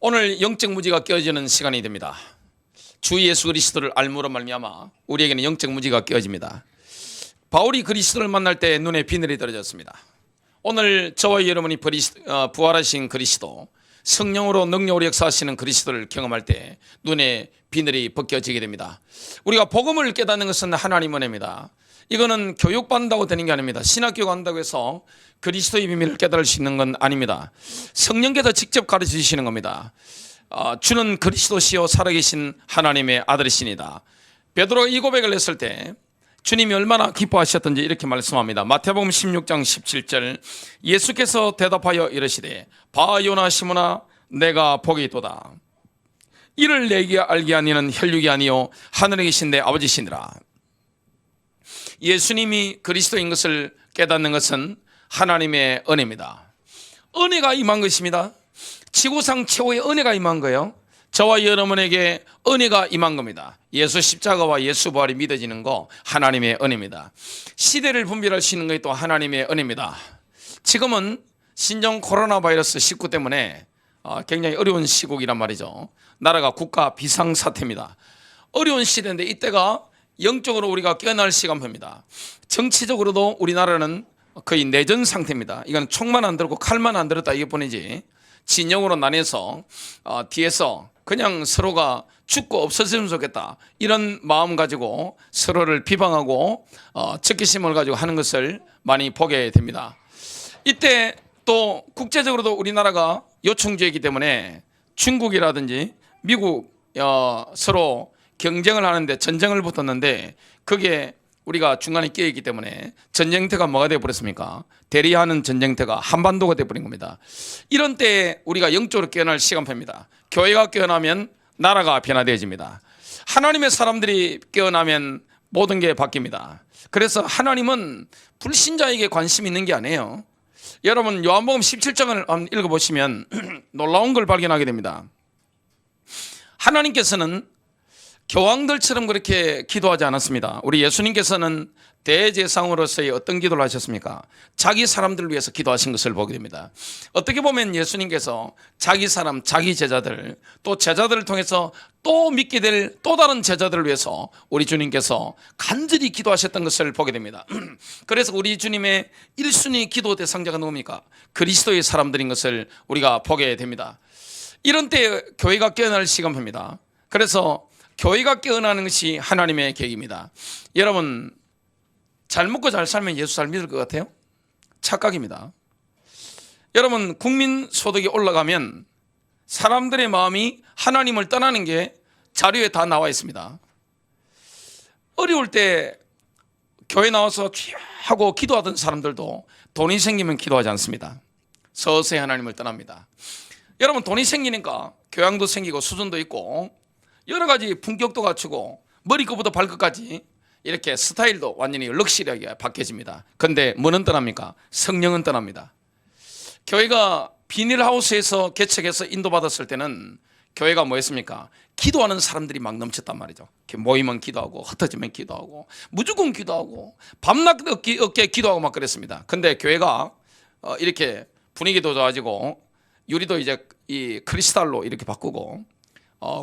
오늘 영적 무지가 깨어지는 시간이 됩니다. 주 예수 그리스도를 알므로 말미암아 우리에게는 영적 무지가 깨어집니다. 바울이 그리스도를 만날 때 눈에 비늘이 떨어졌습니다. 오늘 저와 여러분이 부활하신 그리스도, 성령으로 능력으로 역사하시는 그리스도를 경험할 때 눈에 비늘이 벗겨지게 됩니다. 우리가 복음을 깨닫는 것은 하나님 은혜입니다. 이거는 교육받는다고 되는 게 아닙니다. 신학교육 한다고 해서 그리스도의 비밀을 깨달을 수 있는 건 아닙니다. 성령께서 직접 가르쳐 주시는 겁니다. 주는 그리스도시요 살아계신 하나님의 아들이시니다. 베드로가 이 고백을 했을 때 주님이 얼마나 기뻐하셨던지 이렇게 말씀합니다. 마태복음 16장 17절, 예수께서 대답하여 이르시되 바 요나 시몬아 내가 복이 있도다. 이를 내게 알게 하니는 혈육이 아니요 하늘에 계신 내 아버지시니라. 예수님이 그리스도인 것을 깨닫는 것은 하나님의 은혜입니다. 은혜가 임한 것입니다. 지구상 최고의 은혜가 임한 거예요. 저와 여러분에게 은혜가 임한 겁니다. 예수 십자가와 예수 부활이 믿어지는 거 하나님의 은혜입니다. 시대를 분별할 수 있는 것이 또 하나님의 은혜입니다. 지금은 신종 코로나 바이러스 19 때문에 굉장히 어려운 시국이란 말이죠. 나라가 국가 비상사태입니다. 어려운 시대인데 이때가 영적으로 우리가 깨어날 시간입니다. 정치적으로도 우리나라는 거의 내전 상태입니다. 이건 총만 안 들고 칼만 안 들었다 이것뿐이지 진영으로 나뉘어서 뒤에서 그냥 서로가 죽고 없어지면 좋겠다 이런 마음 가지고 서로를 비방하고 적개심을 가지고 하는 것을 많이 보게 됩니다. 이때 또 국제적으로도 우리나라가 요충지이기 때문에 중국이라든지 미국 서로 경쟁을 하는데 전쟁을 붙었는데 그게 우리가 중간에 끼어있기 때문에 전쟁터가 뭐가 되어버렸습니까? 대리하는 전쟁터가 한반도가 되어버린 겁니다. 이런 때에 우리가 영적으로 깨어날 시간표입니다. 교회가 깨어나면 나라가 변화되어집니다. 하나님의 사람들이 깨어나면 모든 게 바뀝니다. 그래서 하나님은 불신자에게 관심이 있는 게 아니에요. 여러분 요한복음 17장을 한번 읽어보시면 놀라운 걸 발견하게 됩니다. 하나님께서는 교황들처럼 그렇게 기도하지 않았습니다. 우리 예수님께서는 대제사장으로서의 어떤 기도를 하셨습니까? 자기 사람들을 위해서 기도하신 것을 보게 됩니다. 어떻게 보면 예수님께서 자기 사람, 자기 제자들, 또 제자들을 통해서 또 믿게 될 또 다른 제자들을 위해서 우리 주님께서 간절히 기도하셨던 것을 보게 됩니다. 그래서 우리 주님의 1순위 기도 대상자가 누굽니까? 그리스도의 사람들인 것을 우리가 보게 됩니다. 이런 때 교회가 깨어날 시간입니다. 그래서 교회가 깨어나는 것이 하나님의 계획입니다. 여러분 잘 먹고 잘 살면 예수 잘 믿을 것 같아요? 착각입니다. 여러분 국민 소득이 올라가면 사람들의 마음이 하나님을 떠나는 게 자료에 다 나와 있습니다. 어려울 때 교회 나와서 하고 기도하던 사람들도 돈이 생기면 기도하지 않습니다. 서서히 하나님을 떠납니다. 여러분 돈이 생기니까 교양도 생기고 수준도 있고 여러 가지 품격도 갖추고 머리끝부터 발끝까지 이렇게 스타일도 완전히 럭셔리하게 바뀌어집니다. 그런데 뭐는 떠납니까? 성령은 떠납니다. 교회가 비닐하우스에서 개척해서 인도받았을 때는 교회가 뭐였습니까? 기도하는 사람들이 막 넘쳤단 말이죠. 모이면 기도하고 흩어지면 기도하고 무조건 기도하고 밤낮 어깨 기도하고 막 그랬습니다. 근데 교회가 이렇게 분위기도 좋아지고 유리도 이제 이 크리스탈로 이렇게 바꾸고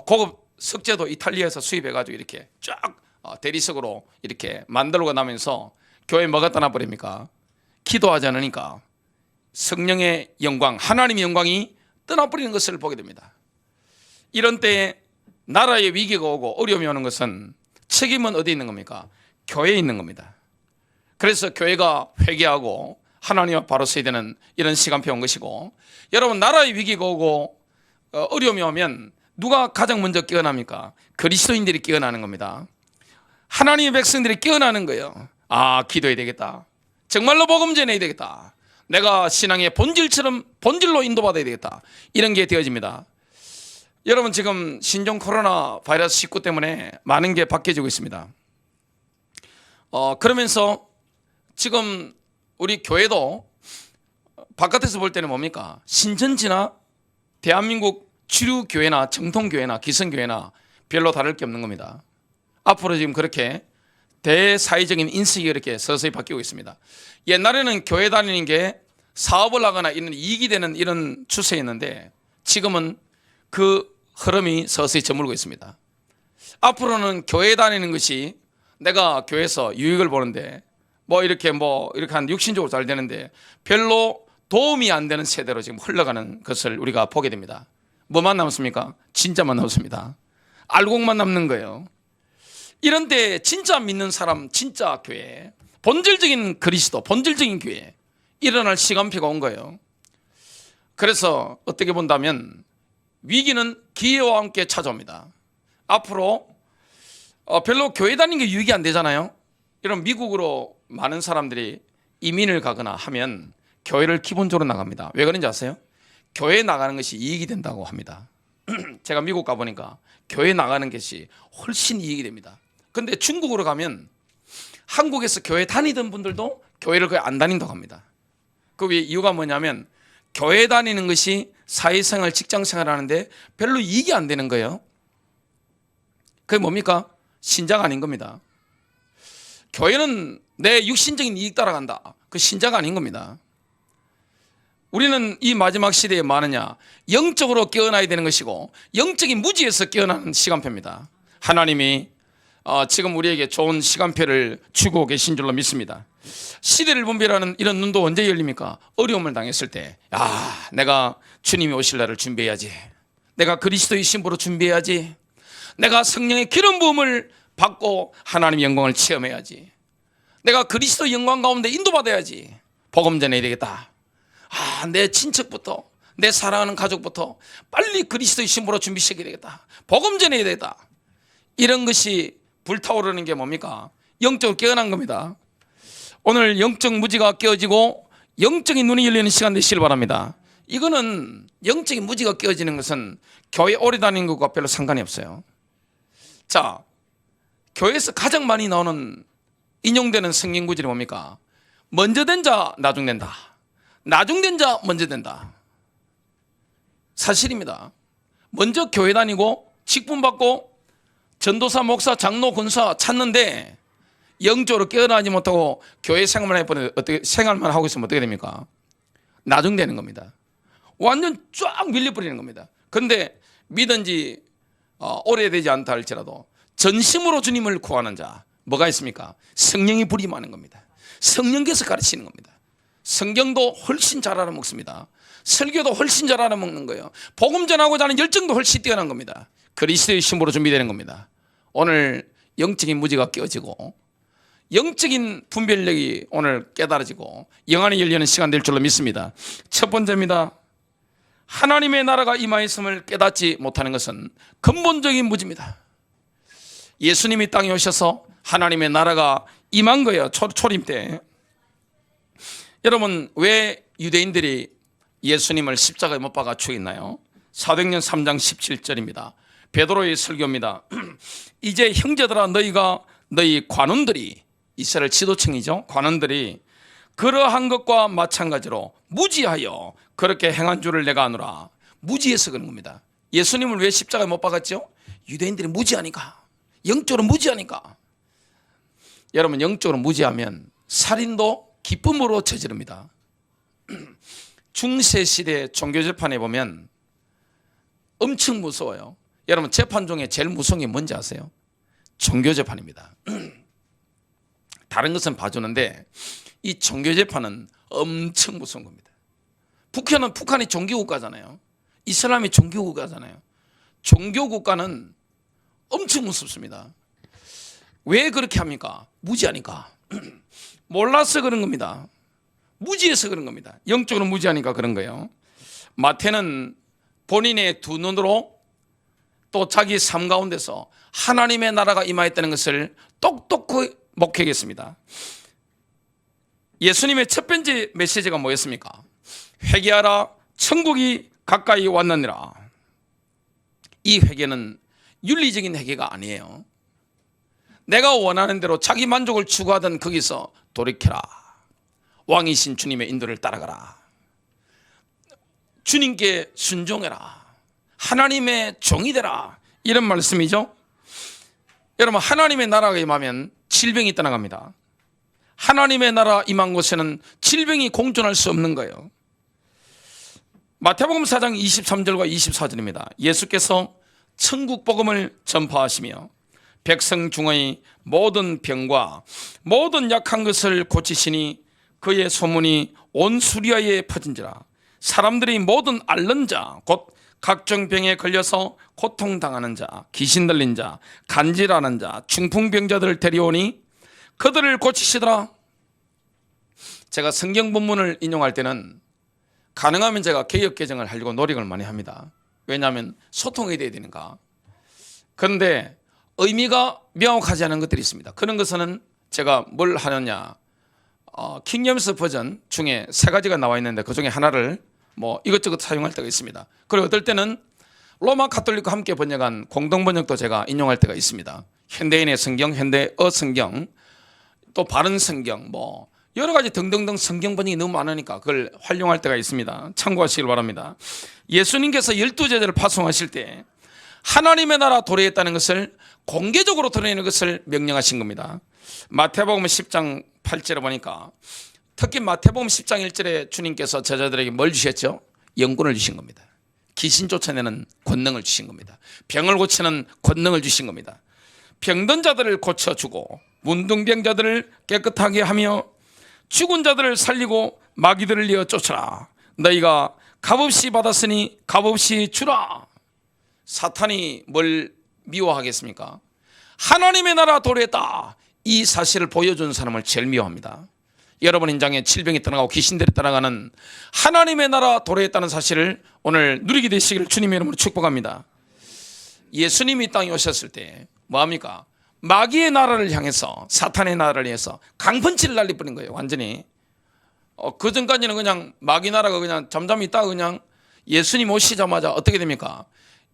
고급 석재도 이탈리아에서 수입해가지고 이렇게 쫙 대리석으로 이렇게 만들고 나면서 교회 뭐가 떠나버립니까? 기도하지 않으니까 성령의 영광, 하나님의 영광이 떠나버리는 것을 보게 됩니다. 이런 때에 나라의 위기가 오고 어려움이 오는 것은 책임은 어디에 있는 겁니까? 교회에 있는 겁니다. 그래서 교회가 회개하고 하나님과 바로 서야 되는 이런 시간표 온 것이고, 여러분 나라의 위기가 오고 어려움이 오면 누가 가장 먼저 깨어납니까? 그리스도인들이 깨어나는 겁니다. 하나님의 백성들이 깨어나는 거예요. 기도해야 되겠다. 정말로 복음 전해야 되겠다. 내가 신앙의 본질로 인도받아야 되겠다. 이런 게 되어집니다. 여러분 지금 신종 코로나 바이러스 19 때문에 많은 게 바뀌어지고 있습니다. 그러면서 지금 우리 교회도 바깥에서 볼 때는 뭡니까? 신천지나 대한민국 주류 교회나 정통교회나 기성교회나 별로 다를 게 없는 겁니다. 앞으로 지금 그렇게 대사회적인 인식이 이렇게 서서히 바뀌고 있습니다. 옛날에는 교회 다니는 게 사업을 하거나 이런 이익이 되는 이런 추세였는데 지금은 그 흐름이 서서히 저물고 있습니다. 앞으로는 교회 다니는 것이 내가 교회에서 유익을 보는데 이렇게 한 육신적으로 잘 되는데 별로 도움이 안 되는 세대로 지금 흘러가는 것을 우리가 보게 됩니다. 뭐만 남습니까? 진짜만 남습니다. 알곡만 남는 거예요. 이런데 진짜 믿는 사람, 진짜 교회, 본질적인 그리스도, 본질적인 교회 일어날 시간표가 온 거예요. 그래서 어떻게 본다면 위기는 기회와 함께 찾아옵니다. 앞으로 별로 교회 다니는 게 유익이 안 되잖아요. 이런 미국으로 많은 사람들이 이민을 가거나 하면 교회를 기본적으로 나갑니다. 왜 그런지 아세요? 교회 나가는 것이 이익이 된다고 합니다. 제가 미국 가보니까 교회 나가는 것이 훨씬 이익이 됩니다. 근데 중국으로 가면 한국에서 교회 다니던 분들도 교회를 거의 안 다닌다고 합니다. 그 이유가 뭐냐면 교회 다니는 것이 사회생활, 직장생활 하는데 별로 이익이 안 되는 거예요. 그게 뭡니까? 신자가 아닌 겁니다. 교회는 내 육신적인 이익 따라간다. 그 신자가 아닌 겁니다. 우리는 이 마지막 시대에 뭐 하느냐? 영적으로 깨어나야 되는 것이고 영적인 무지에서 깨어나는 시간표입니다. 하나님이 지금 우리에게 좋은 시간표를 주고 계신 줄로 믿습니다. 시대를 분별하는 이런 눈도 언제 열립니까? 어려움을 당했을 때, 내가 주님이 오실 날을 준비해야지. 내가 그리스도의 신부로 준비해야지. 내가 성령의 기름 부음을 받고 하나님의 영광을 체험해야지. 내가 그리스도의 영광 가운데 인도받아야지. 복음 전해야 되겠다. 내 친척부터, 내 사랑하는 가족부터 빨리 그리스도의 신부로 준비시켜야 되겠다. 복음 전해야 되겠다. 이런 것이 불타오르는 게 뭡니까? 영적으로 깨어난 겁니다. 오늘 영적 무지가 깨어지고 영적인 눈이 열리는 시간 되시길 바랍니다. 이거는 영적인 무지가 깨어지는 것은 교회 오래 다니는 것과 별로 상관이 없어요. 자, 교회에서 가장 많이 나오는 인용되는 성경 구절이 뭡니까? 먼저 된 자 나중 된다. 나중 된 자 먼저 된다. 사실입니다. 먼저 교회 다니고 직분 받고 전도사, 목사, 장로, 군사 찾는데 영적으로 깨어나지 못하고 교회 생활만 하고 있으면 어떻게 됩니까? 나중 되는 겁니다. 완전 쫙 밀려버리는 겁니다. 그런데 믿은 지 오래되지 않다 할지라도 전심으로 주님을 구하는 자 뭐가 있습니까? 성령이 부림하는 겁니다. 성령께서 가르치는 겁니다. 성경도 훨씬 잘 알아먹습니다. 설교도 훨씬 잘 알아먹는 거예요. 복음 전하고자 하는 열정도 훨씬 뛰어난 겁니다. 그리스도의 신부로 준비되는 겁니다. 오늘 영적인 무지가 깨어지고 영적인 분별력이 오늘 깨달아지고 영안이 열리는 시간 될 줄로 믿습니다. 첫 번째입니다. 하나님의 나라가 임하였음을 깨닫지 못하는 것은 근본적인 무지입니다. 예수님이 땅에 오셔서 하나님의 나라가 임한 거예요. 초림 때. 여러분, 왜 유대인들이 예수님을 십자가에 못 박아 죽였나요? 사도행전 3장 17절입니다. 베드로의 설교입니다. 이제 형제들아, 너희 관원들이, 이스라엘 지도층이죠, 관원들이 그러한 것과 마찬가지로 무지하여 그렇게 행한 줄을 내가 아노라. 무지해서 그런 겁니다. 예수님을 왜 십자가에 못 박았죠? 유대인들이 무지하니까, 영적으로 무지하니까. 여러분, 영적으로 무지하면 살인도 기쁨으로 저지릅니다. 중세시대 종교재판에 보면 엄청 무서워요. 여러분, 재판 중에 제일 무서운 게 뭔지 아세요? 종교재판입니다. 다른 것은 봐주는데 이 종교재판은 엄청 무서운 겁니다. 북한이 종교국가잖아요. 이슬람이 종교국가잖아요. 종교국가는 엄청 무섭습니다. 왜 그렇게 합니까? 무지하니까. 몰라서 그런 겁니다. 무지해서 그런 겁니다. 영적으로 무지하니까 그런 거예요. 마태는 본인의 두 눈으로 또 자기 삶 가운데서 하나님의 나라가 임하였다는 것을 똑똑히 목회했습니다. 예수님의 첫 번째 메시지가 뭐였습니까? 회개하라, 천국이 가까이 왔느니라. 이 회개는 윤리적인 회개가 아니에요. 내가 원하는 대로 자기 만족을 추구하던 거기서 돌이켜라. 왕이신 주님의 인도를 따라가라. 주님께 순종해라. 하나님의 종이 되라. 이런 말씀이죠. 여러분, 하나님의 나라가 임하면 질병이 떠나갑니다. 하나님의 나라 임한 곳에는 질병이 공존할 수 없는 거예요. 마태복음 4장 23절과 24절입니다. 예수께서 천국 복음을 전파하시며 백성 중의 모든 병과 모든 약한 것을 고치시니 그의 소문이 온 수리아에 퍼진지라. 사람들이 모든 앓는 자 곧 각종 병에 걸려서 고통당하는 자, 귀신 들린 자, 간질하는 자, 중풍병자들을 데려오니 그들을 고치시더라. 제가 성경 본문을 인용할 때는 가능하면 제가 개역 개정을 하려고 노력을 많이 합니다. 왜냐하면 소통이 돼야 되니까. 그런데 의미가 명확하지 않은 것들이 있습니다. 그런 것은 제가 뭘 하느냐, 킹제임스 버전 중에 3가지가 나와 있는데 그 중에 하나를 뭐 이것저것 사용할 때가 있습니다. 그리고 어떨 때는 로마 가톨릭과 함께 번역한 공동 번역도 제가 인용할 때가 있습니다. 현대인의 성경, 현대어 성경, 또 바른 성경, 뭐 여러 가지 등등등 성경 번역이 너무 많으니까 그걸 활용할 때가 있습니다. 참고하시길 바랍니다. 예수님께서 12제자를 파송하실 때 하나님의 나라 도래했다는 것을 공개적으로 드러내는 것을 명령하신 겁니다. 마태복음 10장 8절에 보니까 특히 마태복음 10장 1절에 주님께서 제자들에게 뭘 주셨죠? 영권을 주신 겁니다. 귀신 쫓아내는 권능을 주신 겁니다. 병을 고치는 권능을 주신 겁니다. 병든 자들을 고쳐주고 문둥병자들을 깨끗하게 하며 죽은 자들을 살리고 마귀들을 이어 쫓아라. 너희가 값없이 받았으니 값없이 주라. 사탄이 뭘 미워하겠습니까? 하나님의 나라 도래했다, 이 사실을 보여준 사람을 제일 미워합니다. 여러분 인장에 질병이 떠나가고 귀신들이 떠나가는 하나님의 나라 도래했다는 사실을 오늘 누리게 되시기를 주님의 이름으로 축복합니다. 예수님이 이 땅에 오셨을 때 뭐합니까? 마귀의 나라를 향해서, 사탄의 나라를 향해서 강펀치를 날려버린 거예요. 완전히. 그 전까지는 그냥 마귀 나라가 그냥 잠잠히 있다가 그냥 예수님 오시자마자 어떻게 됩니까?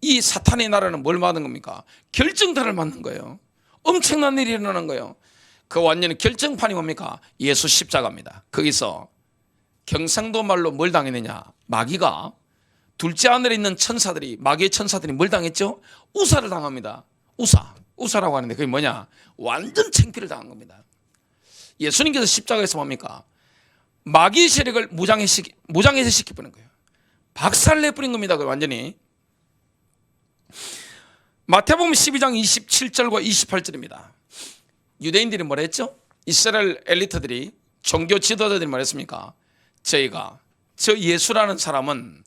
이 사탄의 나라는 뭘 맞는 겁니까? 결정타를 맞는 거예요. 엄청난 일이 일어나는 거예요. 그 완전히 결정판이 뭡니까? 예수 십자가입니다. 거기서 경상도 말로 뭘 당했느냐? 마귀가, 둘째 하늘에 있는 천사들이, 마귀의 천사들이 뭘 당했죠? 우사를 당합니다. 우사라고 하는데 그게 뭐냐? 완전 창피를 당한 겁니다. 예수님께서 십자가에서 뭡니까? 마귀의 세력을 무장해제 시켜버린 거예요. 박살내버린 겁니다. 그 완전히. 마태복음 12장 27절과 28절입니다. 유대인들이 뭐라 했죠? 이스라엘 엘리트들이, 종교 지도자들이 뭐랬습니까? 저희가, 저 예수라는 사람은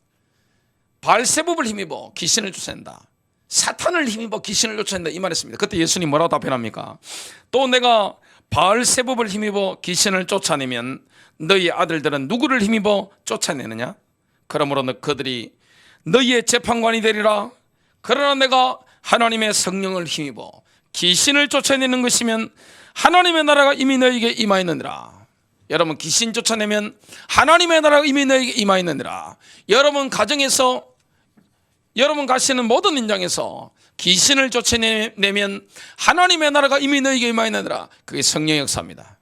바알세불을 힘입어 귀신을 쫓아낸다, 사탄을 힘입어 귀신을 쫓아낸다, 이 말했습니다. 그때 예수님 뭐라고 답변합니까? 또 내가 바알세불을 힘입어 귀신을 쫓아내면 너희 아들들은 누구를 힘입어 쫓아내느냐? 그러므로 그들이 너희의 재판관이 되리라. 그러나 내가 하나님의 성령을 힘입어 귀신을 쫓아내는 것이면 하나님의 나라가 이미 너희에게 임하였느니라. 여러분, 귀신 쫓아내면 하나님의 나라가 이미 너희에게 임하였느니라. 여러분 가정에서, 여러분 가시는 모든 현장에서 귀신을 쫓아내면 하나님의 나라가 이미 너희에게 임하였느니라. 그게 성령의 역사입니다.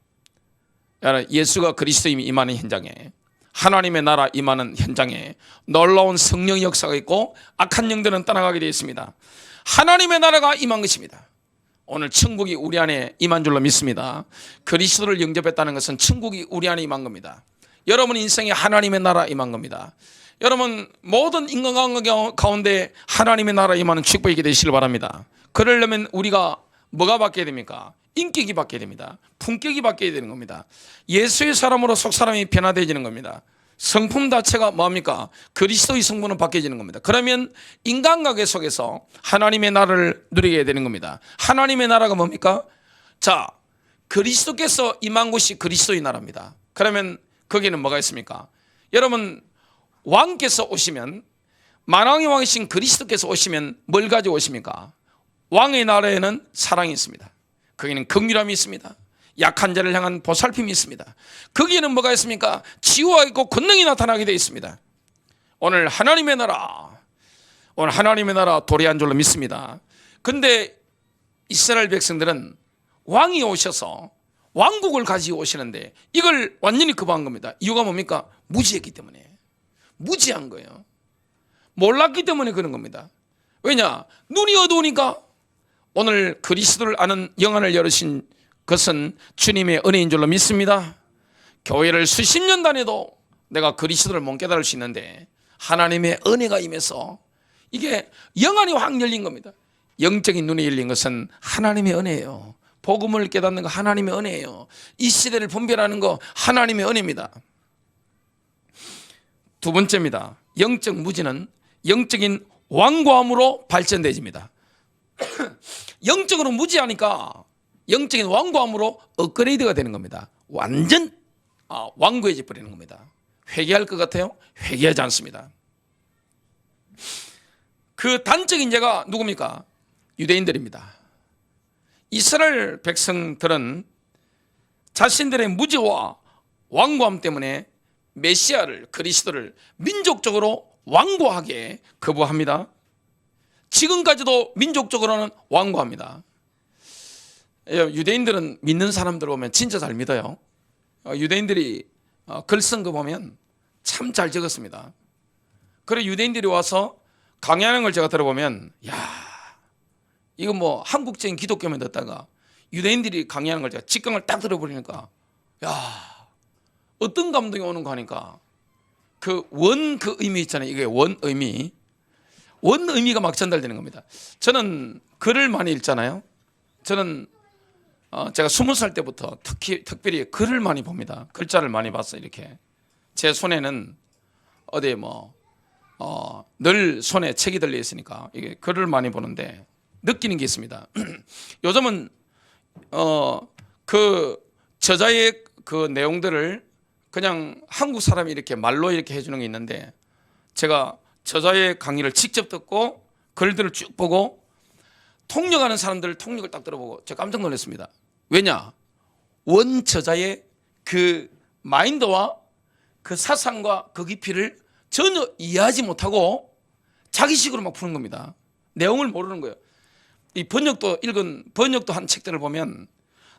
여러분, 예수가 그리스도임이 임하는 현장에, 하나님의 나라 임하는 현장에 놀라운 성령의 역사가 있고 악한 영들은 떠나가게 되어 있습니다. 하나님의 나라가 임한 것입니다. 오늘 천국이 우리 안에 임한 줄로 믿습니다. 그리스도를 영접했다는 것은 천국이 우리 안에 임한 겁니다. 여러분 인생에 하나님의 나라 임한 겁니다. 여러분 모든 인간 가운데 하나님의 나라 임하는 축복이 되시길 바랍니다. 그러려면 우리가 뭐가 바뀌어야 됩니까? 인격이 바뀌어야 됩니다. 품격이 바뀌어야 되는 겁니다. 예수의 사람으로 속 사람이 변화되어지는 겁니다. 성품 자체가 뭐합니까? 그리스도의 성분은 바뀌어지는 겁니다. 그러면 인간관계 속에서 하나님의 나라를 누리게 되는 겁니다. 하나님의 나라가 뭡니까? 자, 그리스도께서 임한 곳이 그리스도의 나라입니다. 그러면 거기는 뭐가 있습니까? 여러분 왕께서 오시면, 만왕의 왕이신 그리스도께서 오시면 뭘 가지고 오십니까? 왕의 나라에는 사랑이 있습니다. 거기는 긍휼함이 있습니다. 약한 자를 향한 보살핌이 있습니다. 거기에는 뭐가 있습니까? 치유가 있고 권능이 나타나게 되어 있습니다. 오늘 하나님의 나라 도래한 줄로 믿습니다. 근데 이스라엘 백성들은 왕이 오셔서 왕국을 가지고 오시는데 이걸 완전히 거부한 겁니다. 이유가 뭡니까? 무지했기 때문에. 무지한 거예요. 몰랐기 때문에 그런 겁니다. 왜냐? 눈이 어두우니까. 오늘 그리스도를 아는 영안을 열으신 것은 주님의 은혜인 줄로 믿습니다. 교회를 수십 년 다녀도 내가 그리스도를 못 깨달을 수 있는데 하나님의 은혜가 임해서 이게 영안이 확 열린 겁니다. 영적인 눈이 열린 것은 하나님의 은혜예요. 복음을 깨닫는 거 하나님의 은혜예요. 이 시대를 분별하는 거 하나님의 은혜입니다. 두 번째입니다. 영적 무지는 영적인 완고함으로 발전되집니다. 영적으로 무지하니까 영적인 완고함으로 업그레이드가 되는 겁니다. 완전 완고해져 버리는 겁니다. 회개할 것 같아요? 회개하지 않습니다. 그 단적인 예가 누굽니까? 유대인들입니다. 이스라엘 백성들은 자신들의 무지와 완고함 때문에 메시아를, 그리스도를 민족적으로 완고하게 거부합니다. 지금까지도 민족적으로는 완고합니다. 유대인들은 믿는 사람들 보면 진짜 잘 믿어요. 유대인들이 글 쓴 거 보면 참 잘 적었습니다. 그리고 유대인들이 와서 강의하는 걸 제가 들어보면, 야, 이거 뭐 한국적인 기독교만 듣다가 유대인들이 강의하는 걸 제가 직강을 딱 들어버리니까, 야, 어떤 감동이 오는 거 하니까 그 의미 있잖아요. 이게 원 의미가 막 전달되는 겁니다. 저는 글을 많이 읽잖아요. 저는 제가 20살 때부터 특별히 글을 많이 봅니다. 글자를 많이 봤어요. 이렇게 제 손에는 어디 늘 손에 책이 들려 있으니까 이게 글을 많이 보는데 느끼는 게 있습니다. 요즘은 그 저자의 그 내용들을 그냥 한국 사람이 이렇게 말로 이렇게 해주는 게 있는데, 제가 저자의 강의를 직접 듣고 글들을 쭉 보고 통역하는 사람들 통역을 딱 들어보고 제가 깜짝 놀랐습니다. 왜냐? 원 저자의 그 마인드와 그 사상과 그 깊이를 전혀 이해하지 못하고 자기식으로 막 푸는 겁니다. 내용을 모르는 거예요. 이 번역도 한 책들을 보면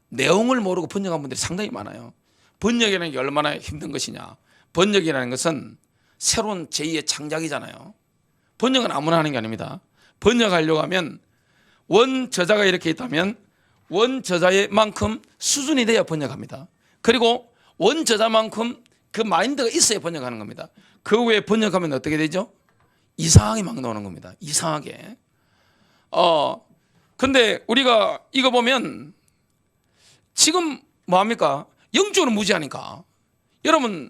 내용을 모르고 번역한 분들이 상당히 많아요. 번역이라는 게 얼마나 힘든 것이냐. 번역이라는 것은 새로운 제2의 창작이잖아요. 번역은 아무나 하는 게 아닙니다. 번역하려고 하면 원 저자가 이렇게 있다면 원 저자의 만큼 수준이 돼야 번역합니다. 그리고 원 저자만큼 그 마인드가 있어야 번역하는 겁니다. 그 외에 번역하면 어떻게 되죠? 이상하게 막 나오는 겁니다. 이상하게. 근데 우리가 이거 보면 지금 뭐합니까? 영적으로 무지하니까. 여러분,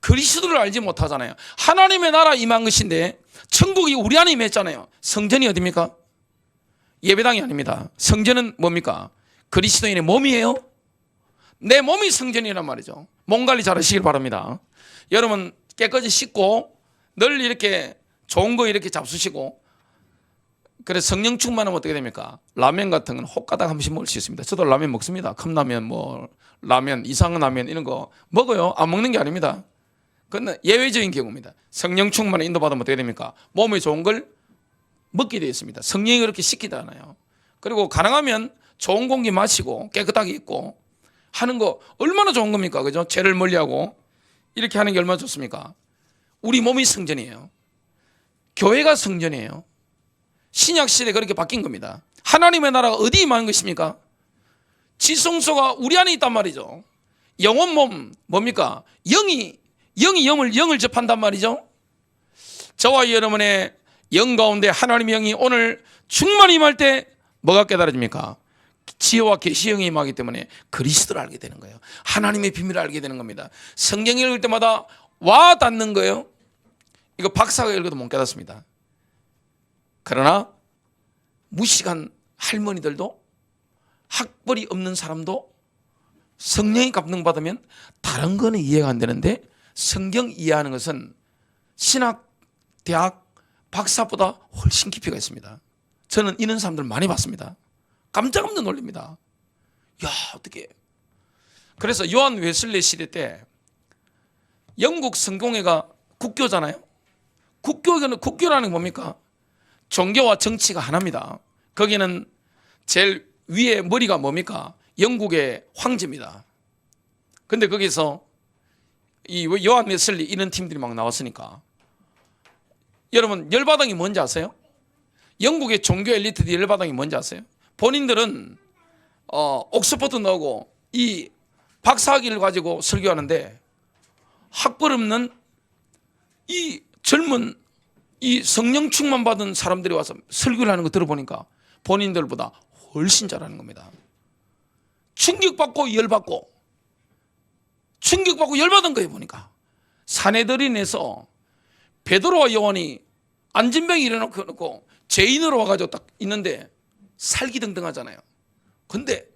그리스도를 알지 못하잖아요. 하나님의 나라 임한 것인데 천국이 우리 안에 임했잖아요. 성전이 어디입니까? 예배당이 아닙니다. 성전은 뭡니까? 그리스도인의 몸이에요. 내 몸이 성전이란 말이죠. 몸 관리 잘 하시길 바랍니다. 여러분 깨끗이 씻고 늘 이렇게 좋은 거 이렇게 잡수시고, 그래서 성령 충만하면 어떻게 됩니까? 라면 같은 건 혹가닥 한 번씩 먹을 수 있습니다. 저도 라면 먹습니다. 컵라면, 라면, 이상한 라면 이런 거 먹어요. 안 먹는 게 아닙니다. 그건 예외적인 경우입니다. 성령 충만에 인도받으면 어떻게 됩니까? 몸에 좋은 걸 먹게 되어 있습니다. 성령이 그렇게 시키잖아요. 그리고 가능하면 좋은 공기 마시고 깨끗하게 있고 하는 거 얼마나 좋은 겁니까? 그죠? 죄를 멀리하고 이렇게 하는 게 얼마나 좋습니까? 우리 몸이 성전이에요. 교회가 성전이에요. 신약 시대 그렇게 바뀐 겁니다. 하나님의 나라가 어디 임하는 것입니까? 지성소가 우리 안에 있단 말이죠. 영혼 몸 뭡니까? 영이 영을 접한단 말이죠. 저와 여러분의 영 가운데 하나님의 영이 오늘 충만히 임할 때 뭐가 깨달아집니까? 지혜와 계시 영이 임하기 때문에 그리스도를 알게 되는 거예요. 하나님의 비밀을 알게 되는 겁니다. 성경 읽을 때마다 와 닿는 거예요. 이거 박사가 읽어도 못 깨닫습니다. 그러나 무식한 할머니들도 학벌이 없는 사람도 성령이 감동받으면 다른 거는 이해가 안 되는데 성경 이해하는 것은 신학, 대학, 박사보다 훨씬 깊이가 있습니다. 저는 이런 사람들 많이 봤습니다. 깜짝 놀랍니다. 야, 어떻게. 그래서 요한 웨슬리 시대 때 영국 성공회가 국교잖아요. 국교라는 게 뭡니까? 종교와 정치가 하나입니다. 거기는 제일 위에 머리가 뭡니까? 영국의 황제입니다. 근데 거기서 이 요한 웨슬리 이런 팀들이 막 나왔으니까, 여러분 열바닥이 뭔지 아세요? 영국의 종교 엘리트들 열바닥이 뭔지 아세요? 본인들은 옥스퍼드 나오고 이 박사학위를 가지고 설교하는데 학벌 없는 이 젊은 이 성령 충만 받은 사람들이 와서 설교를 하는 거 들어보니까 본인들보다 훨씬 잘하는 겁니다. 충격받고 열받은 거예요. 보니까 사내들인에서 베드로와 요한이 안진병이 일어나고 죄인으로 와가지고 딱 있는데 살기등등하잖아요. 근데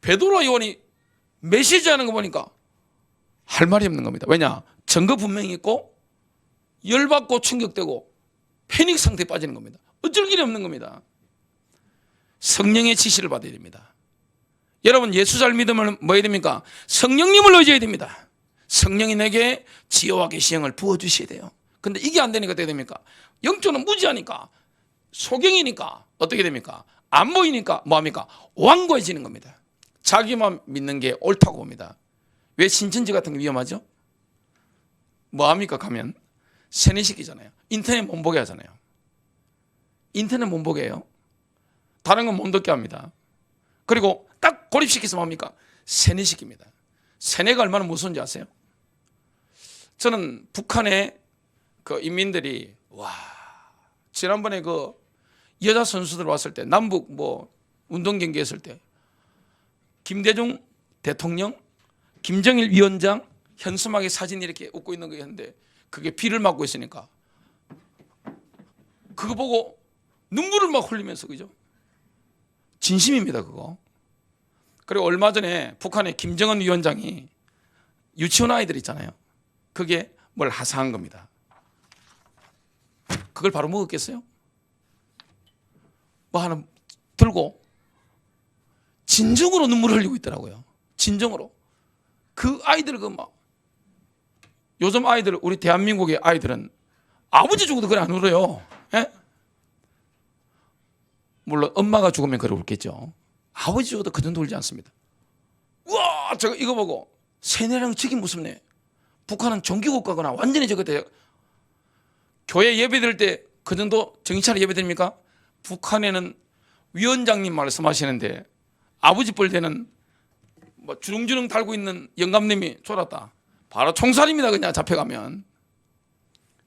베드로와 요한이 메시지하는 거 보니까 할 말이 없는 겁니다. 왜냐? 증거 분명히 있고 열받고 충격되고 패닉 상태에 빠지는 겁니다. 어쩔 길이 없는 겁니다. 성령의 지시를 받아야 됩니다. 여러분, 예수 잘 믿으면 뭐 해야 됩니까? 성령님을 의지해야 됩니다. 성령이 내게 지혜와 계시형을 부어주셔야 돼요. 근데 이게 안 되니까 어떻게 됩니까? 영적으로 무지하니까, 소경이니까 어떻게 됩니까? 안 보이니까 뭐합니까? 완고해지는 겁니다. 자기만 믿는 게 옳다고 봅니다. 왜 신천지 같은 게 위험하죠? 뭐합니까? 가면 세뇌시키잖아요. 인터넷 못 보게 하잖아요. 인터넷 못 보게 해요. 다른 건 못 듣게 합니다. 그리고 딱 고립시켜서 뭐합니까? 세뇌시킵니다. 세뇌가 얼마나 무서운지 아세요? 저는 북한의 그 인민들이 지난번에 그 여자 선수들 왔을 때 남북 뭐 운동 경기 했을 때 김대중 대통령, 김정일 위원장 현수막에 사진 이렇게 웃고 있는 거였는데 그게 비를 맞고 있으니까 그거 보고 눈물을 막 흘리면서, 그죠? 진심입니다, 그거. 그리고 얼마 전에 북한의 김정은 위원장이 유치원 아이들 있잖아요. 그게 뭘 하사한 겁니다. 그걸 바로 먹었겠어요? 뭐 하나 들고 진정으로 눈물을 흘리고 있더라고요. 진정으로. 그 아이들 요즘 아이들, 우리 대한민국의 아이들은 아버지 죽어도 그래 안 울어요. 예? 물론 엄마가 죽으면 그래 울겠죠. 아버지 죽어도 그 정도 울지 않습니다. 우와, 제가 이거 보고 세뇌랑 저기 무섭네. 북한은 종교국가거나 완전히 저거 돼요. 교회 예배 드릴 때 그 정도 정신 차려 예배 드립니까? 북한에는 위원장님 말씀하시는데 아버지 뻘대는 뭐 주렁주렁 달고 있는 영감님이 졸았다. 바로 총살입니다. 그냥 잡혀가면.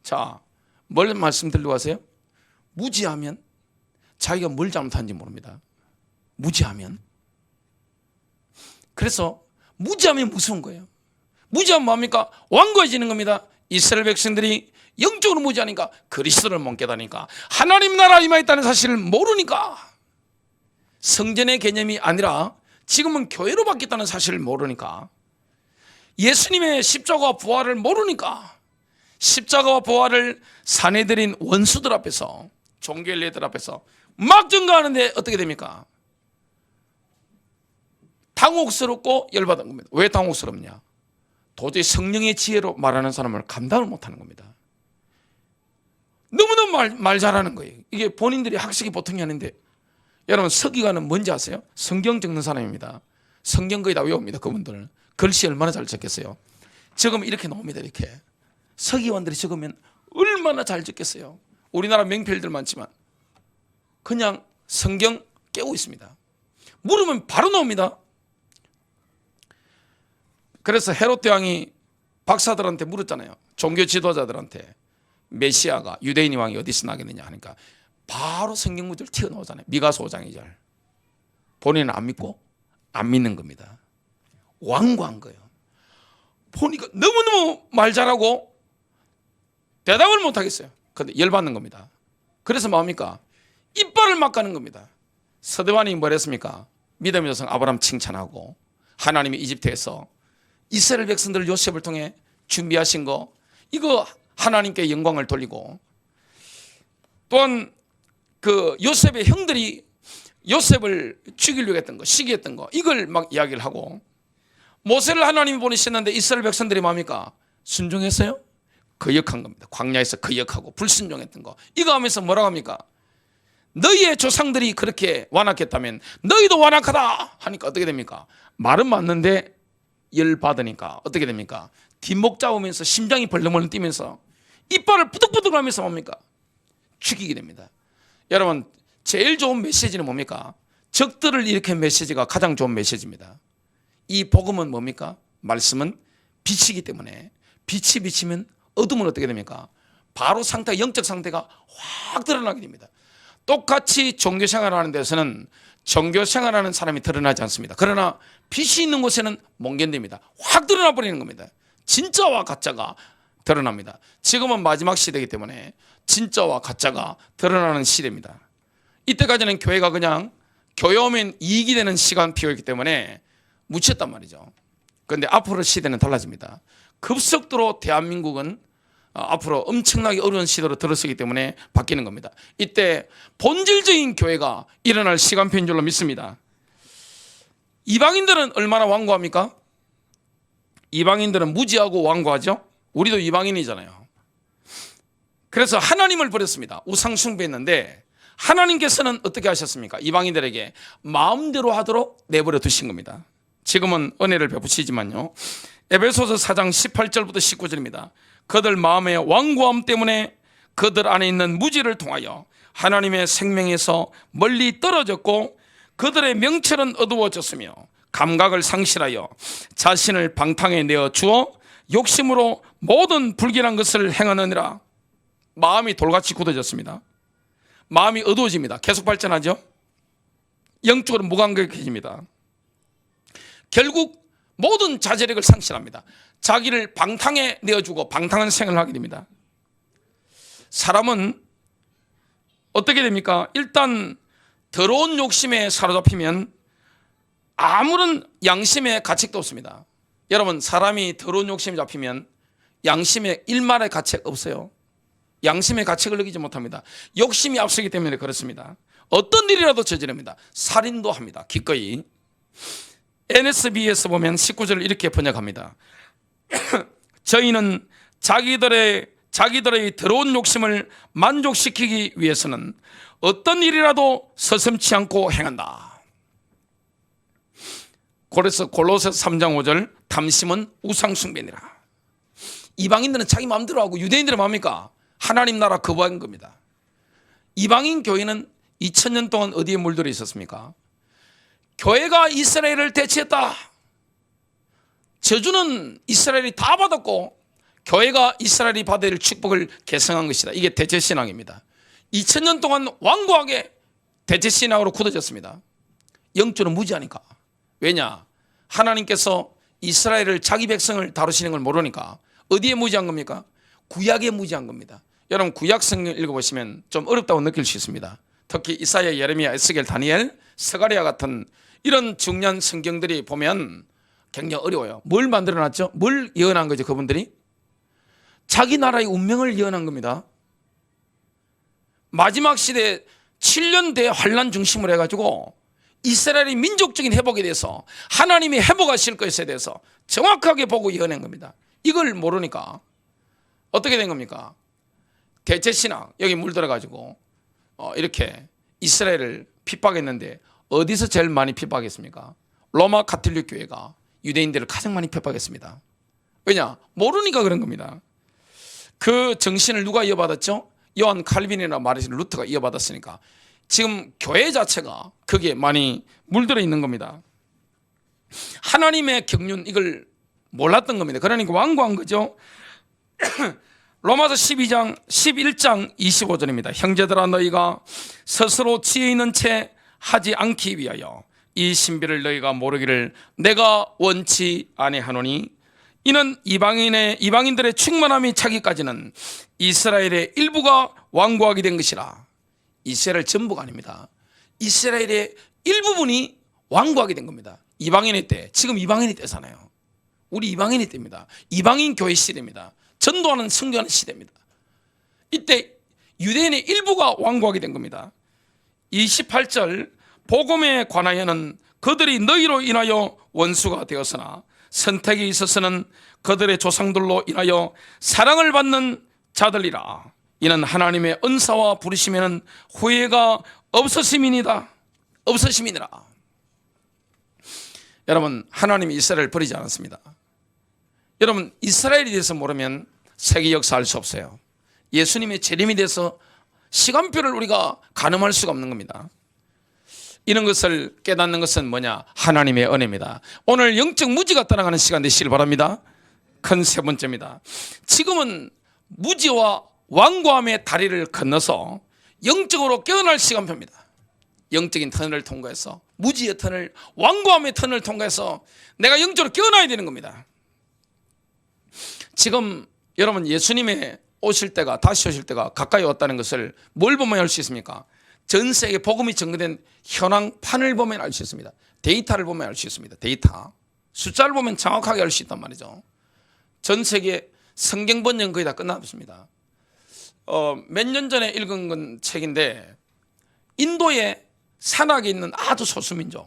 자, 뭘 말씀드리려고 하세요? 무지하면 자기가 뭘 잘못한지 모릅니다. 무지하면. 그래서 무지하면 무서운 거예요. 무지하면 뭐합니까? 완고해지는 겁니다. 이스라엘 백성들이 영적으로 무지하니까, 그리스도를 못 깨닫으니까, 하나님 나라 임하였다는 사실을 모르니까, 성전의 개념이 아니라 지금은 교회로 바뀌었다는 사실을 모르니까, 예수님의 십자가와 부활을 모르니까, 십자가와 부활을 사내들인 원수들 앞에서, 종교 엘리트들 앞에서 막 증거하는데 어떻게 됩니까? 당혹스럽고 열받은 겁니다. 왜 당혹스럽냐? 도저히 성령의 지혜로 말하는 사람을 감당을 못하는 겁니다. 너무너무 말 잘하는 거예요. 이게 본인들이 학식이 보통이 아닌데, 여러분 서기관은 뭔지 아세요? 성경 적는 사람입니다. 성경 거의 다 외웁니다. 그분들 글씨 얼마나 잘 적겠어요. 적으면 이렇게 나옵니다. 이렇게 서기관들이 적으면 얼마나 잘 적겠어요. 우리나라 명필들 많지만 그냥 성경 깨고 있습니다. 물으면 바로 나옵니다. 그래서 헤롯 왕이 박사들한테 물었잖아요. 종교 지도자들한테 메시아가, 유대인의 왕이 어디서 나겠느냐 하니까 바로 성경 문제를 튀어나오잖아요. 미가서 5장 2절. 본인은 안 믿고 안 믿는 겁니다. 완고한 거예요. 보니까 너무너무 말 잘하고 대답을 못 하겠어요. 근데 열받는 겁니다. 그래서 뭐합니까? 이빨을 막 가는 겁니다. 서대환이 뭘 했습니까? 믿음의 조상 아브라함 칭찬하고, 하나님이 이집트에서 이스라엘 백성들 요셉을 통해 준비하신 거, 이거 하나님께 영광을 돌리고, 또한 그 요셉의 형들이 요셉을 죽이려고 했던 거, 시기했던 거, 이걸 막 이야기를 하고, 모세를 하나님이 보내셨는데 이스라엘 백성들이 뭡니까? 순종했어요? 거역한 겁니다. 광야에서 거역하고 불순종했던 거, 이거 하면서 뭐라고 합니까? 너희의 조상들이 그렇게 완악했다면 너희도 완악하다 하니까 어떻게 됩니까? 말은 맞는데 열받으니까 어떻게 됩니까? 뒷목 잡으면서 심장이 벌렁벌렁 뛰면서 이빨을 부득부득 하면서 뭡니까? 죽이게 됩니다. 여러분, 제일 좋은 메시지는 뭡니까? 적들을 일으킨 메시지가 가장 좋은 메시지입니다. 이 복음은 뭡니까? 말씀은 빛이기 때문에, 빛이 비치면 어둠은 어떻게 됩니까? 바로 상태, 영적 상태가 확 드러나게 됩니다. 똑같이 종교 생활하는 데서는 종교 생활하는 사람이 드러나지 않습니다. 그러나 빛이 있는 곳에는 못 견딥니다. 확 드러나 버리는 겁니다. 진짜와 가짜가 드러납니다. 지금은 마지막 시대이기 때문에 진짜와 가짜가 드러나는 시대입니다. 이때까지는 교회가 그냥 교회 오면 이익이 되는 시간표이기 때문에 묻혔단 말이죠. 그런데 앞으로 시대는 달라집니다. 급속도로 대한민국은 앞으로 엄청나게 어려운 시대로 들어서기 때문에 바뀌는 겁니다. 이때 본질적인 교회가 일어날 시간표인 줄로 믿습니다. 이방인들은 얼마나 완고합니까? 이방인들은 무지하고 완고하죠. 우리도 이방인이잖아요. 그래서 하나님을 버렸습니다. 우상 숭배했는데 하나님께서는 어떻게 하셨습니까? 이방인들에게 마음대로 하도록 내버려 두신 겁니다. 지금은 은혜를 베푸시지만요, 에베소서 4장 18절부터 19절입니다. 그들 마음의 완고함 때문에 그들 안에 있는 무지를 통하여 하나님의 생명에서 멀리 떨어졌고 그들의 명철은 어두워졌으며 감각을 상실하여 자신을 방탕에 내어 주어 욕심으로 모든 불길한 것을 행하느니라. 마음이 돌같이 굳어졌습니다. 마음이 어두워집니다. 계속 발전하죠. 영적으로 무감각해집니다. 결국 모든 자제력을 상실합니다. 자기를 방탕에 내어주고 방탕한 생활을 하게 됩니다. 사람은 어떻게 됩니까? 일단 더러운 욕심에 사로잡히면 아무런 양심의 가책도 없습니다. 여러분, 사람이 더러운 욕심에 잡히면 양심의 일말의 가책 없어요. 양심의 가책을 느끼지 못합니다. 욕심이 앞서기 때문에 그렇습니다. 어떤 일이라도 저지릅니다. 살인도 합니다. 기꺼이. NSB에서 보면 19절을 이렇게 번역합니다. 저희는 자기들의 더러운 욕심을 만족시키기 위해서는 어떤 일이라도 서슴지 않고 행한다. 그래서 골로새 3장 5절, 탐심은 우상숭배니라. 이방인들은 자기 마음대로 하고 유대인들은 뭡니까? 하나님 나라 거부한 겁니다. 이방인 교회는 2000년 동안 어디에 물들어 있었습니까? 교회가 이스라엘을 대체했다. 저주는 이스라엘이 다 받았고 교회가 이스라엘이 받아야 할 축복을 계승한 것이다. 이게 대체신앙입니다. 2000년 동안 완고하게 대체신앙으로 굳어졌습니다. 영적으로 무지하니까. 왜냐? 하나님께서 이스라엘을, 자기 백성을 다루시는 걸 모르니까. 어디에 무지한 겁니까? 구약에 무지한 겁니다. 여러분, 구약 성경 읽어보시면 좀 어렵다고 느낄 수 있습니다. 특히 이사야, 예레미야, 에스겔, 다니엘, 스가랴 같은 이런 중요한 성경들이 보면 굉장히 어려워요. 뭘 만들어놨죠? 뭘 예언한 거죠? 그분들이 자기 나라의 운명을 예언한 겁니다. 마지막 시대 7년 대환란 중심으로 해가지고 이스라엘의 민족적인 회복에 대해서 하나님이 회복하실 것에 대해서 정확하게 보고 예언한 겁니다. 이걸 모르니까 어떻게 된 겁니까? 대체신앙, 여기 물들어가지고 이렇게 이스라엘을 핍박했는데 어디서 제일 많이 핍박했습니까? 로마 가톨릭 교회가 유대인들을 가장 많이 핍박했습니다. 왜냐? 모르니까 그런 겁니다. 그 정신을 누가 이어받았죠? 요한 칼빈이나 마르틴 루터가 이어받았으니까 지금 교회 자체가 거기에 많이 물들어 있는 겁니다. 하나님의 경륜, 이걸 몰랐던 겁니다. 그러니까 완고한 거죠. 로마서 11장 25절입니다. 형제들아, 너희가 스스로 지혜 있는 채 하지 않기 위하여 이 신비를 너희가 모르기를 내가 원치 아니하노니 이는 이방인들의 충만함이 차기까지는 이스라엘의 일부가 완고하게 된 것이라. 이스라엘 전부가 아닙니다. 이스라엘의 일부분이 완고하게 된 겁니다. 이방인의 때, 지금 이방인의 때잖아요. 우리 이방인의 때입니다. 이방인 교회 시대입니다. 전도하는 선교하는 시대입니다. 이때 유대인의 일부가 완고하게 된 겁니다. 28절, 복음에 관하여는 그들이 너희로 인하여 원수가 되었으나 선택에 있어서는 그들의 조상들로 인하여 사랑을 받는 자들이라. 이는 하나님의 은사와 부르심에는 후회가 없으심이니라. 여러분, 하나님이 이스라엘을 버리지 않았습니다. 여러분, 이스라엘에 대해서 모르면 세계 역사 알 수 없어요. 예수님의 재림에 대해서 시간표를 우리가 가늠할 수가 없는 겁니다. 이런 것을 깨닫는 것은 뭐냐? 하나님의 은혜입니다. 오늘 영적 무지가 따라가는 시간 되시길 바랍니다. 큰 세 번째입니다. 지금은 무지와 완고함의 다리를 건너서 영적으로 깨어날 시간표입니다. 영적인 터널을 통과해서, 무지의 터널, 완고함의 터널을 통과해서 내가 영적으로 깨어나야 되는 겁니다. 지금 여러분 예수님의 오실 때가, 다시 오실 때가 가까이 왔다는 것을 뭘 보면 알 수 있습니까? 전 세계 복음이 전개된 현황판을 보면 알 수 있습니다. 데이터를 보면 알 수 있습니다. 데이터, 숫자를 보면 정확하게 알 수 있단 말이죠. 전 세계 성경 번역은 거의 다 끝났습니다. 몇 년 전에 읽은 건 책인데, 인도의 산악에 있는 아주 소수민족,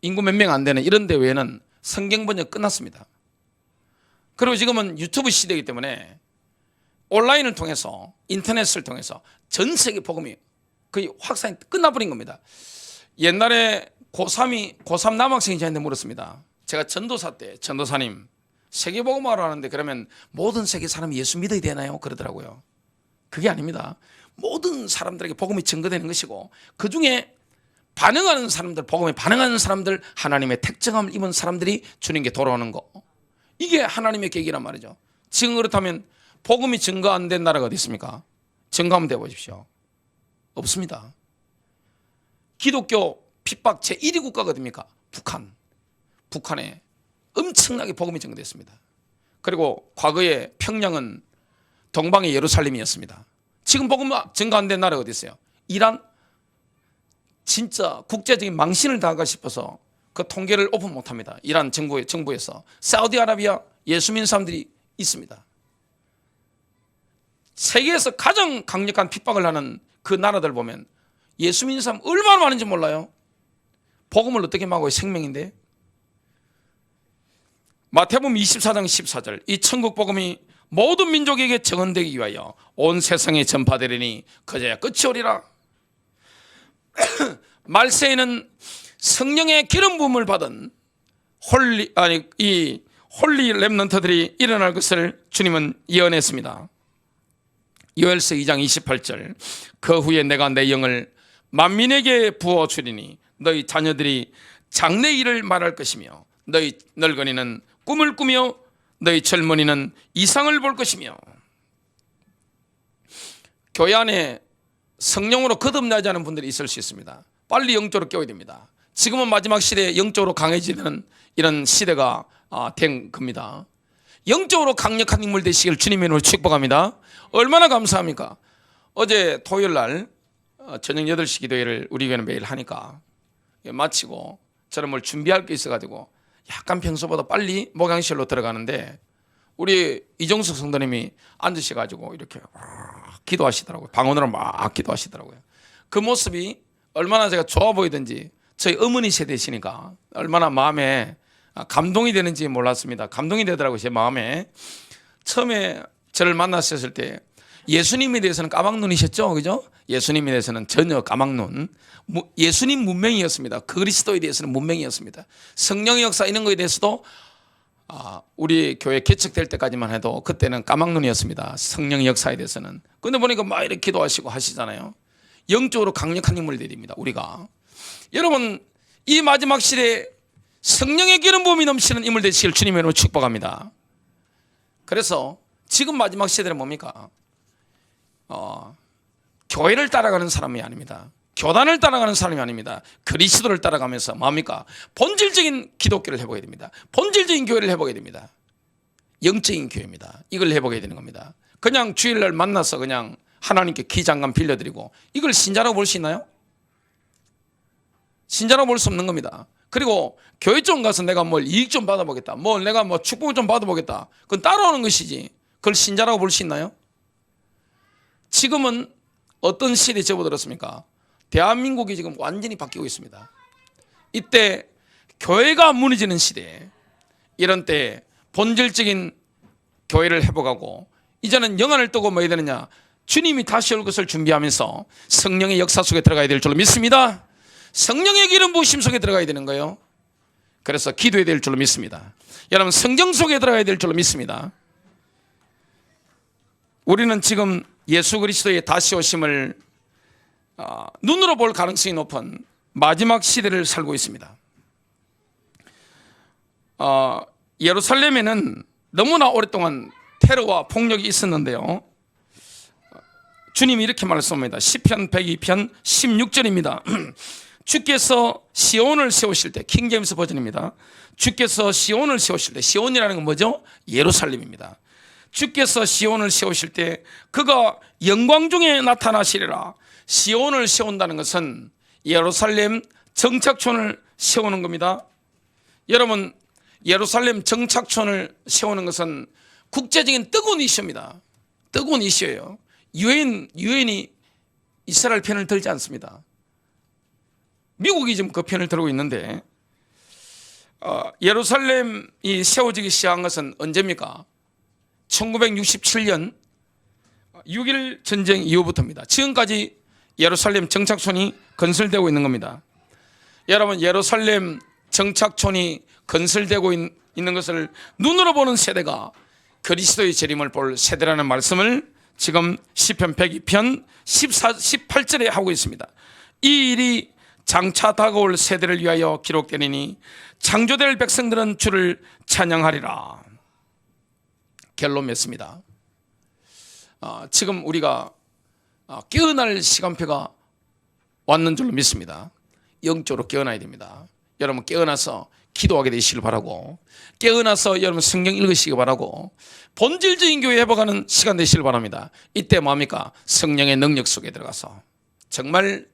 인구 몇 명 안 되는 이런 데 외에는 성경 번역 끝났습니다. 그리고 지금은 유튜브 시대이기 때문에 온라인을 통해서, 인터넷을 통해서 전 세계 복음이 거의 확산이 끝나버린 겁니다. 옛날에 고3 남학생이 저한테 물었습니다. 제가 전도사 때, 전도사님 세계 복음화를 하는데 그러면 모든 세계 사람이 예수 믿어야 되나요? 그러더라고요. 그게 아닙니다. 모든 사람들에게 복음이 증거되는 것이고, 그 중에 반응하는 사람들, 복음에 반응하는 사람들, 하나님의 택정함을 입은 사람들이 주님께 돌아오는 거, 이게 하나님의 계획이란 말이죠. 지금 그렇다면 복음이 증거 안 된 나라가 어디 있습니까? 증거하면 돼 보십시오. 없습니다. 기독교 핍박 제1위 국가가 어딥니까? 북한. 북한에 엄청나게 복음이 증거됐습니다. 그리고 과거에 평양은 동방의 예루살렘이었습니다. 지금 복음 증거 안 된 나라가 어디 있어요? 이란. 진짜 국제적인 망신을 당할까 싶어서 그 통계를 오픈 못합니다. 이란 정부에서. 사우디아라비아 예수 믿는 사람들이 있습니다. 세계에서 가장 강력한 핍박을 하는 그 나라들 보면 예수 믿는 사람 얼마나 많은지 몰라요. 복음을 어떻게 막아요? 생명인데. 마태복음 24장 14절, 이 천국 복음이 모든 민족에게 증언되기 위하여 온 세상에 전파되리니 그제야 끝이 오리라. 말세에는 성령의 기름 부음을 받은 홀리 렘넌트들이 일어날 것을 주님은 예언했습니다. 요엘서 2장 28절, 그 후에 내가 내 영을 만민에게 부어주리니 너희 자녀들이 장래 일을 말할 것이며 너희 늙은이는 꿈을 꾸며 너희 젊은이는 이상을 볼 것이며. 교회 안에 성령으로 거듭나지 않은 분들이 있을 수 있습니다. 빨리 영적으로 깨워야 됩니다. 지금은 마지막 시대에 영적으로 강해지는 이런 시대가 된 겁니다. 영적으로 강력한 인물 되시길 주님의 이름으로 축복합니다. 얼마나 감사합니까? 어제 토요일 날 저녁 8시 기도회를 우리 교회는 매일 하니까 마치고 저는 뭘 준비할 게 있어가지고 약간 평소보다 빨리 목양실로 들어가는데 우리 이종석 성도님이 앉으셔가지고 이렇게 기도하시더라고요. 방언으로 막 기도하시더라고요. 그 모습이 얼마나 제가 좋아 보이든지, 저희 어머니 세대시니까 얼마나 마음에 감동이 되는지 몰랐습니다. 감동이 되더라고요, 제 마음에. 처음에 저를 만났을 때 예수님에 대해서는 까막눈이셨죠, 그죠? 예수님에 대해서는 전혀 까막눈, 예수님 문맹이었습니다. 그리스도에 대해서는 문맹이었습니다. 성령의 역사 이런 거에 대해서도 우리 교회 개척될 때까지만 해도 그때는 까막눈이었습니다. 성령의 역사에 대해서는. 근데 보니까 막 이렇게 기도하시고 하시잖아요. 영적으로 강력한 인물들입니다, 우리가. 여러분, 이 마지막 시대에 성령의 기름 부음이 넘치는 인물 되시길 주님의 이름으로 축복합니다. 그래서 지금 마지막 시대는 뭡니까? 교회를 따라가는 사람이 아닙니다. 교단을 따라가는 사람이 아닙니다. 그리스도를 따라가면서 뭡니까? 본질적인 기독교를 해보게 됩니다. 본질적인 교회를 해보게 됩니다. 영적인 교회입니다. 이걸 해보게 되는 겁니다. 그냥 주일날 만나서 그냥 하나님께 기장관 빌려드리고 이걸 신자라고 볼 수 있나요? 신자라고 볼 수 없는 겁니다. 그리고 교회 좀 가서 내가 뭘 이익 좀 받아보겠다, 내가 축복을 좀 받아보겠다, 그건 따라오는 것이지 그걸 신자라고 볼 수 있나요? 지금은 어떤 시대에 접어들었습니까? 대한민국이 지금 완전히 바뀌고 있습니다. 이때 교회가 무너지는 시대, 이런 때 본질적인 교회를 회복하고 이제는 영안을 뜨고 뭐 해야 되느냐? 주님이 다시 올 것을 준비하면서 성령의 역사 속에 들어가야 될 줄로 믿습니다. 성령의 기름 부으심 속에 들어가야 되는 거예요. 그래서 기도해야 될 줄로 믿습니다. 여러분, 성경 속에 들어가야 될 줄로 믿습니다. 우리는 지금 예수 그리스도의 다시 오심을 눈으로 볼 가능성이 높은 마지막 시대를 살고 있습니다. 예루살렘에는 너무나 오랫동안 테러와 폭력이 있었는데요, 주님이 이렇게 말씀합니다. 시편 102편 16절입니다. 주께서 시온을 세우실 때, 킹제임스 버전입니다. 주께서 시온을 세우실 때, 시온이라는 건 뭐죠? 예루살렘입니다. 주께서 시온을 세우실 때 그가 영광 중에 나타나시리라. 시온을 세운다는 것은 예루살렘 정착촌을 세우는 겁니다. 여러분, 예루살렘 정착촌을 세우는 것은 국제적인 뜨거운 이슈입니다. 뜨거운 이슈예요. 유엔이 이스라엘 편을 들지 않습니다. 미국이 지금 그 편을 들고 있는데, 예루살렘이 세워지기 시작한 것은 언제입니까? 1967년 6.1 전쟁 이후부터입니다. 지금까지 예루살렘 정착촌이 건설되고 있는 겁니다. 여러분, 예루살렘 정착촌이 건설되고 있는 것을 눈으로 보는 세대가 그리스도의 재림을 볼 세대라는 말씀을 지금 시편 102편 18절에 하고 있습니다. 이 일이 장차 다가올 세대를 위하여 기록되리니 창조될 백성들은 주를 찬양하리라. 결론 맺습니다. 지금 우리가 깨어날 시간표가 왔는 줄로 믿습니다. 영적으로 깨어나야 됩니다. 여러분, 깨어나서 기도하게 되시길 바라고, 깨어나서 여러분 성경 읽으시기 바라고, 본질적인 교회 회복하는 시간 되시길 바랍니다. 이때 뭡니까? 성령의 능력 속에 들어가서 정말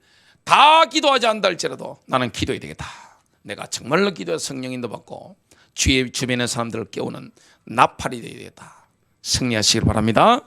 다 기도하지 않다 할지라도 나는 기도해야 되겠다. 내가 정말로 기도해서 성령 인도받고 주위의 주변의 사람들을 깨우는 나팔이 되어야 되겠다. 승리하시길 바랍니다.